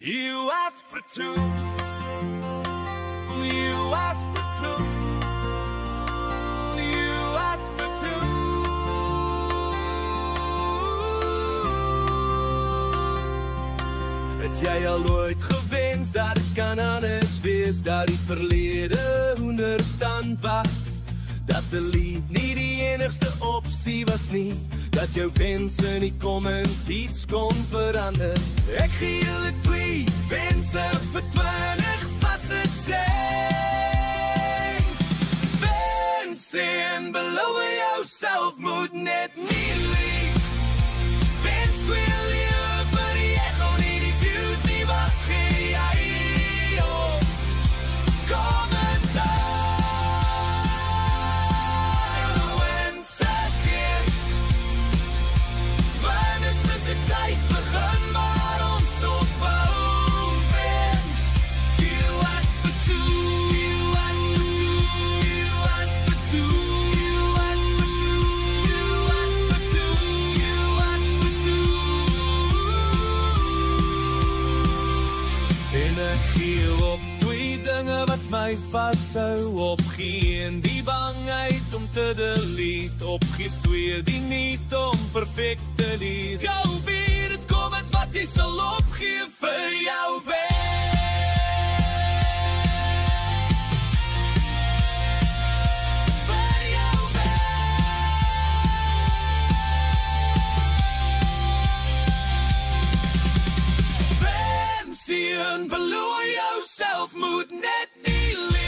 You asked for two. You asked for two. You asked for two. Het jy al ooit gewens dat het kan anders wees, dat die verlede 100 tand was, dat die lied nie die enigste opsie was nie, dat jou wense nie kom eens iets kon verander. Ek gee julle 2 wense vir 20 vas het sê. Wense en beloof jouself moet net nie lief. Wens 2 lewe vir die echo nie die views nie, wat gee jy op? Kommentaar. Tijd begin, maar ons opbouw wens. You asked for two. You asked for two. You asked for two. You asked for two. You asked for two. You asked for two. En ek gee op 2 dinge wat my vashou. Opgee en die bangheid om te delete. Opgee 2 die niet om perfect te lead. Jou weer, het kom het wat jy sal opgee vir jou weer. Vir jou weer. Wensie en beloof jouself moet net nie leef.